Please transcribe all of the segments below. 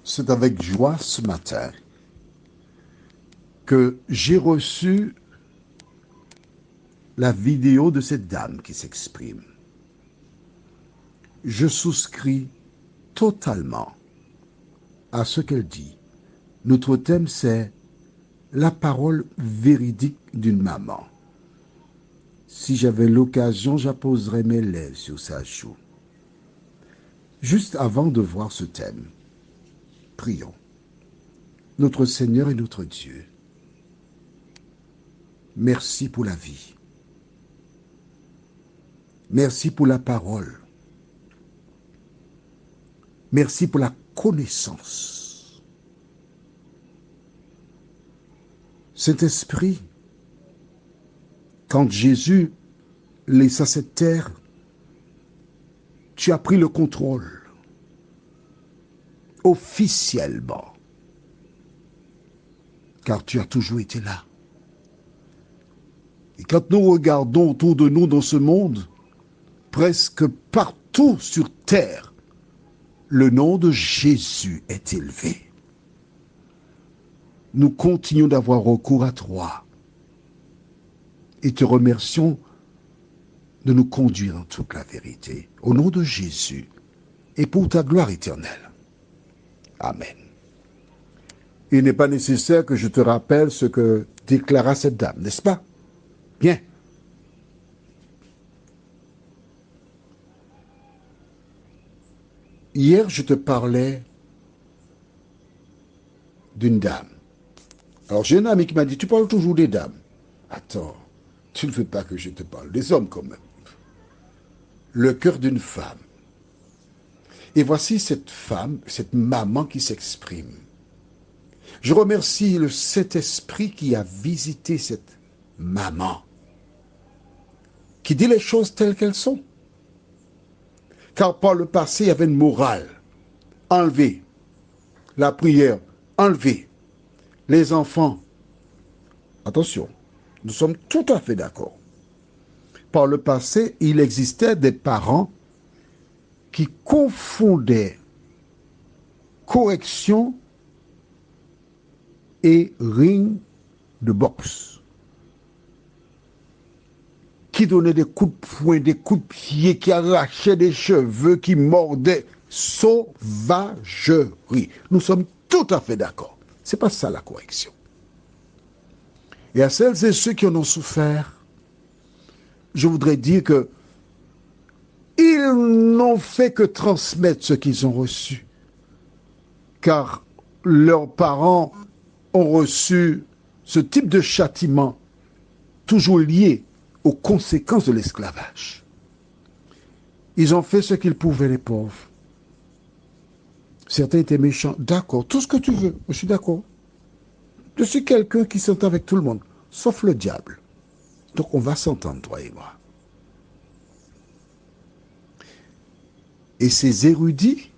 C'est avec joie ce matin que j'ai reçu la vidéo de cette dame qui s'exprime. Je souscris totalement à ce qu'elle dit. Notre thème, c'est la parole véridique d'une maman. Si j'avais l'occasion, j'apposerais mes lèvres sur sa joue. Juste avant de voir ce thème, prions. Notre Seigneur et notre Dieu, merci pour la vie. Merci pour la parole. Merci pour la connaissance. Saint-Esprit, quand Jésus laissa cette terre, tu as pris le contrôle officiellement, car tu as toujours été là. Et quand nous regardons autour de nous dans ce monde, presque partout sur terre, le nom de Jésus est élevé. Nous continuons d'avoir recours à toi et te remercions de nous conduire en toute la vérité. Au nom de Jésus et pour ta gloire éternelle. Amen. Il n'est pas nécessaire que je te rappelle ce que déclara cette dame, n'est-ce pas? Bien. Hier, je te parlais d'une dame. Alors, j'ai un ami qui m'a dit, tu parles toujours des dames. Attends, tu ne veux pas que je te parle des hommes quand même. Le cœur d'une femme. Et voici cette femme, cette maman qui s'exprime. Je remercie le Saint-Esprit qui a visité cette maman, qui dit les choses telles qu'elles sont. Car par le passé, il y avait une morale enlevée, la prière enlevée, les enfants. Attention, nous sommes tout à fait d'accord. Par le passé, il existait des parents qui confondaient correction et ring de boxe, qui donnaient des coups de poing, des coups de pied, qui arrachaient des cheveux, qui mordaient. Sauvagerie. Nous sommes tout à fait d'accord. C'est pas ça la correction. Et à celles et ceux qui en ont souffert, je voudrais dire que ils n'ont fait que transmettre ce qu'ils ont reçu. Car leurs parents ont reçu ce type de châtiment toujours lié aux conséquences de l'esclavage. Ils ont fait ce qu'ils pouvaient, les pauvres. Certains étaient méchants. D'accord, tout ce que tu veux, je suis d'accord. Je suis quelqu'un qui s'entend avec tout le monde, sauf le diable. Donc on va s'entendre, toi et moi. Et ces érudits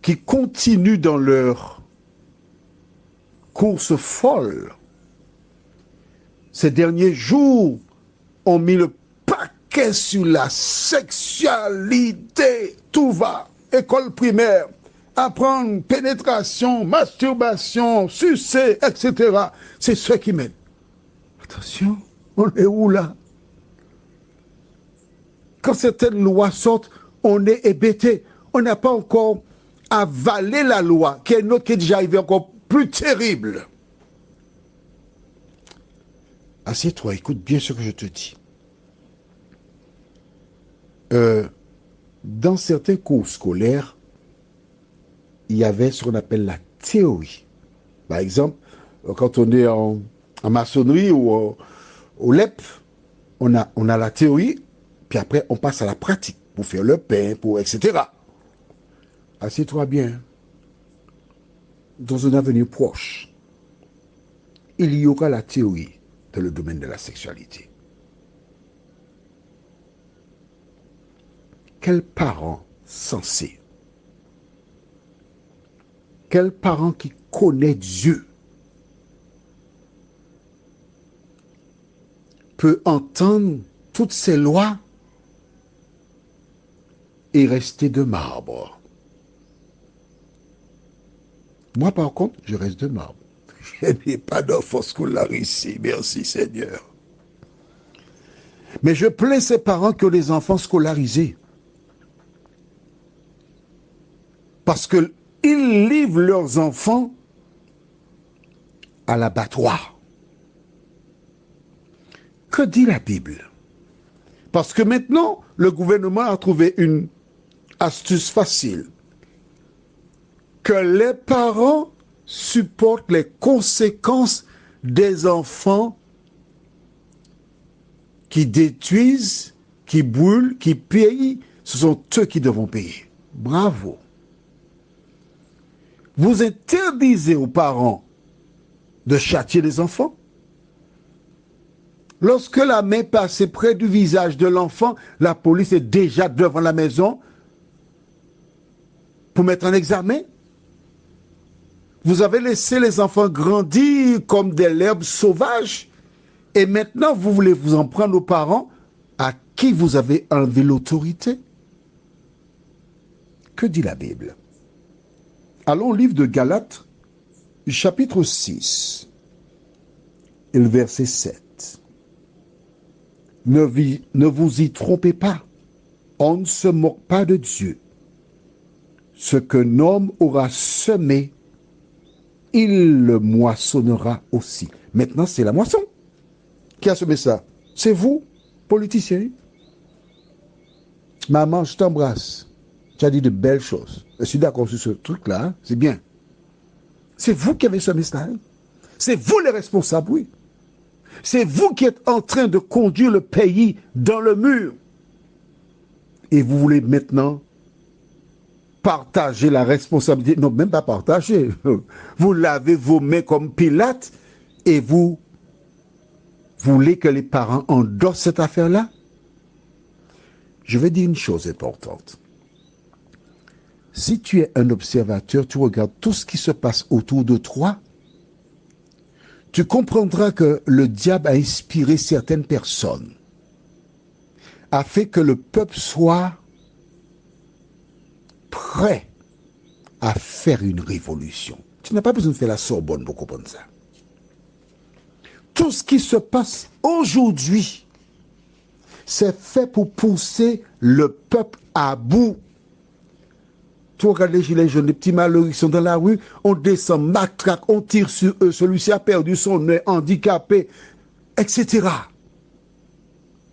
qui continuent dans leur course folle, ces derniers jours ont mis le paquet sur la sexualité. Tout va. École primaire, apprendre pénétration, masturbation, sucer, etc. C'est ce qui mène. Attention, on est où là? Quand certaines lois sortent, on est hébété. On n'a pas encore avalé la loi, qui est une autre qui est déjà arrivée encore plus terrible. Assieds-toi, écoute bien ce que je te dis. Dans certains cours scolaires, il y avait ce qu'on appelle la théorie. Par exemple, quand on est en maçonnerie ou au LEP, on a la théorie, puis après on passe à la pratique pour faire le pain, etc. Assieds-toi bien. Dans un avenir proche, il y aura la théorie dans le domaine de la sexualité. Quel parent sensé, quel parent qui connaît Dieu peut entendre toutes ces lois et rester de marbre? Moi, par contre, je reste de marbre. Je n'ai pas d'enfant scolarisé, merci Seigneur. Mais je plains ces parents qui ont des enfants scolarisés. Parce qu'ils livrent leurs enfants à l'abattoir. Que dit la Bible? Parce que maintenant, le gouvernement a trouvé une astuce facile. Que les parents supportent les conséquences des enfants qui détruisent, qui brûlent, qui payent. Ce sont eux qui devront payer. Bravo. Vous interdisez aux parents de châtier les enfants. Lorsque la main passe près du visage de l'enfant, la police est déjà devant la maison pour mettre un examen. Vous avez laissé les enfants grandir comme des herbes sauvages et maintenant vous voulez vous en prendre aux parents à qui vous avez enlevé l'autorité. Que dit la Bible? Allons au livre de Galates, chapitre 6, et le verset 7. Ne vous y trompez pas, on ne se moque pas de Dieu. Ce qu'un homme aura semé, il le moissonnera aussi. Maintenant, c'est la moisson. Qui a semé ça? C'est vous, politiciens. Maman, je t'embrasse. Tu as dit de belles choses. Je suis d'accord sur ce truc-là, hein? C'est bien. C'est vous qui avez semé ça. Hein? C'est vous les responsables, oui. C'est vous qui êtes en train de conduire le pays dans le mur. Et vous voulez maintenant partager la responsabilité. Non, même pas partager. Vous lavez vos mains comme Pilate et vous voulez que les parents endossent cette affaire-là? Je vais dire une chose importante. Si tu es un observateur, tu regardes tout ce qui se passe autour de toi, tu comprendras que le diable a inspiré certaines personnes, a fait que le peuple soit prêt à faire une révolution. Tu n'as pas besoin de faire la Sorbonne pour comprendre ça. Tout ce qui se passe aujourd'hui, c'est fait pour pousser le peuple à bout. Tu regardes les gilets jaunes, les petits malheureux qui sont dans la rue, on descend, matraque, on tire sur eux, celui-ci a perdu son œil, handicapé, etc.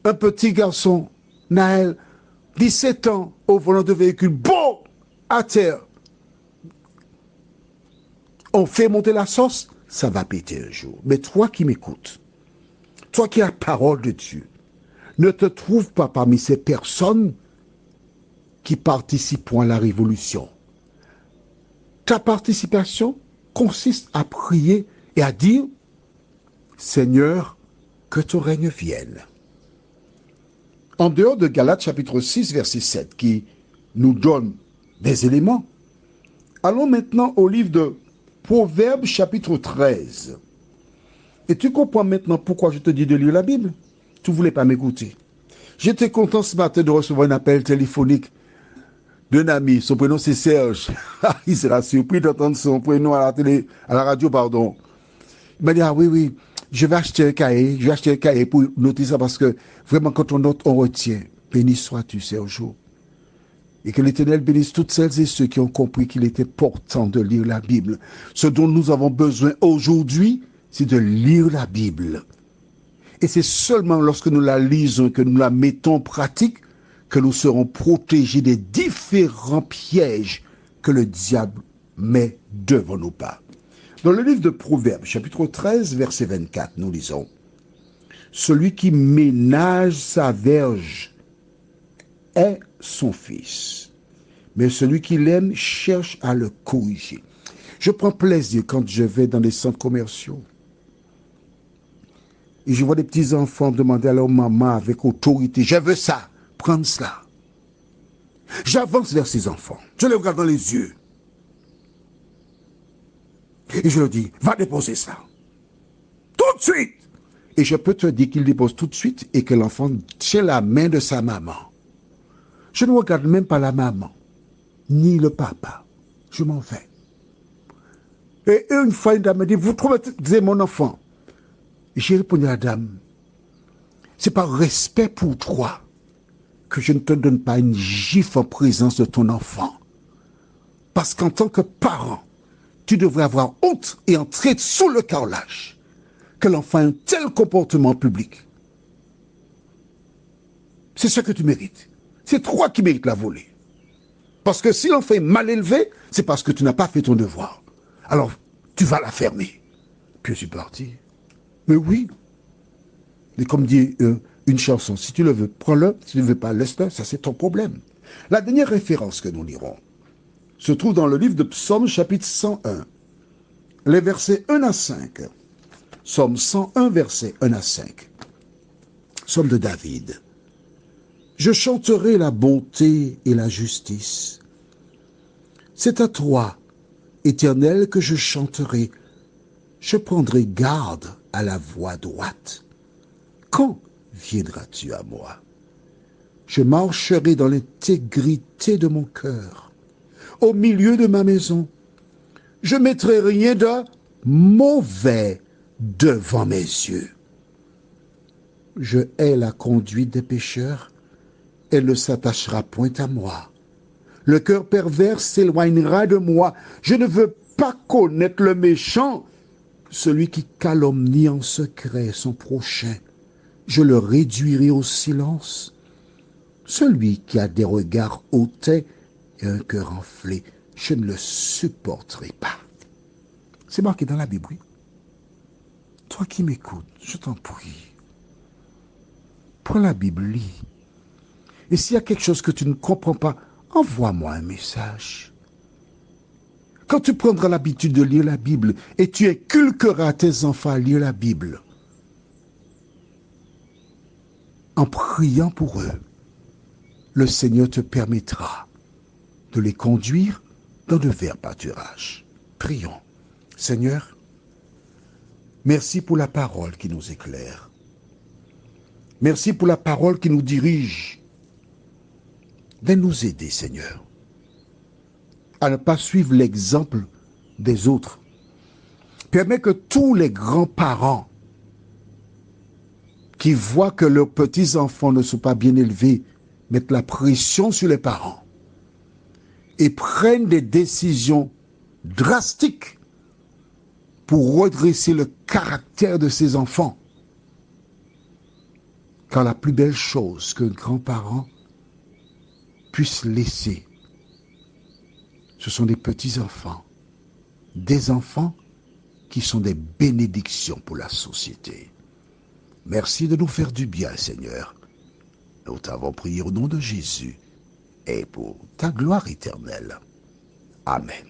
Un petit garçon, Naël, 17 ans, au volant de véhicule, bon, à terre. On fait monter la sauce, ça va péter un jour. Mais toi qui m'écoutes, toi qui as la parole de Dieu, ne te trouve pas parmi ces personnes qui participeront à la révolution. Ta participation consiste à prier et à dire « Seigneur, que ton règne vienne ». En dehors de Galates chapitre 6, verset 7, qui nous donne des éléments, allons maintenant au livre de Proverbes chapitre 13. Et tu comprends maintenant pourquoi je te dis de lire la Bible. Tu ne voulais pas m'écouter. J'étais content ce matin de recevoir un appel téléphonique d'un ami. Son prénom c'est Serge. Il sera surpris d'entendre son prénom à la radio, pardon. Il m'a dit, ah oui, je vais acheter un cahier pour noter ça parce que vraiment quand on note, on retient. Béni sois-tu, Serge. Et que l'Éternel bénisse toutes celles et ceux qui ont compris qu'il était important de lire la Bible. Ce dont nous avons besoin aujourd'hui, c'est de lire la Bible. Et c'est seulement lorsque nous la lisons, que nous la mettons en pratique, que nous serons protégés des différents pièges que le diable met devant nos pas. Dans le livre de Proverbes, chapitre 13, verset 24, nous lisons « Celui qui ménage sa verge est son fils, mais celui qui l'aime cherche à le corriger. » Je prends plaisir quand je vais dans les centres commerciaux et je vois des petits enfants demander à leur maman avec autorité, je veux ça, prendre cela. J'avance vers ces enfants, je les regarde dans les yeux et je leur dis, va déposer ça, tout de suite. Et je peux te dire qu'il dépose tout de suite et que l'enfant tient la main de sa maman. Je ne regarde même pas la maman, ni le papa, je m'en vais. Et une fois, une dame m'a dit, vous traumatisez mon enfant. J'ai répondu à la dame, c'est par respect pour toi que je ne te donne pas une gifle en présence de ton enfant. Parce qu'en tant que parent, tu devrais avoir honte et entrer sous le carrelage que l'enfant ait un tel comportement public. C'est ce que tu mérites. C'est toi qui mérites la volée. Parce que si l'enfant est mal élevé, c'est parce que tu n'as pas fait ton devoir. Alors, tu vas la fermer. Puis je suis parti. Mais oui. Et comme dit une chanson, si tu le veux, prends-le. Si tu ne veux pas, laisse-le. Ça, c'est ton problème. La dernière référence que nous lirons se trouve dans le livre de Psaume, chapitre 101, les versets 1 à 5. Psaume 101, versets 1 à 5. Psaume de David. Je chanterai la bonté et la justice. C'est à toi, Éternel, que je chanterai. Je prendrai garde à la voie droite. Quand viendras-tu à moi? Je marcherai dans l'intégrité de mon cœur, au milieu de ma maison. Je ne mettrai rien de mauvais devant mes yeux. Je hais la conduite des pécheurs. Elle ne s'attachera point à moi. Le cœur pervers s'éloignera de moi. Je ne veux pas connaître le méchant, celui qui calomnie en secret son prochain. Je le réduirai au silence. Celui qui a des regards hautains et un cœur enflé, je ne le supporterai pas. C'est marqué dans la Bible, oui. Toi qui m'écoutes, je t'en prie. Prends la Bible, lis. Et s'il y a quelque chose que tu ne comprends pas, envoie-moi un message. Quand tu prendras l'habitude de lire la Bible et tu inculqueras à tes enfants à lire la Bible, en priant pour eux, le Seigneur te permettra de les conduire dans de verts pâturages. Prions. Seigneur, merci pour la parole qui nous éclaire. Merci pour la parole qui nous dirige. Viens nous aider, Seigneur, à ne pas suivre l'exemple des autres. Permets que tous les grands-parents qui voient que leurs petits-enfants ne sont pas bien élevés mettent la pression sur les parents et prennent des décisions drastiques pour redresser le caractère de ces enfants. Car la plus belle chose qu'un grand-parent puisse laisser, ce sont des petits-enfants, des enfants qui sont des bénédictions pour la société. Merci de nous faire du bien, Seigneur. Nous t'avons prié au nom de Jésus et pour ta gloire éternelle. Amen.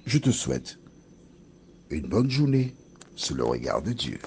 Je te souhaite une bonne journée sous le regard de Dieu.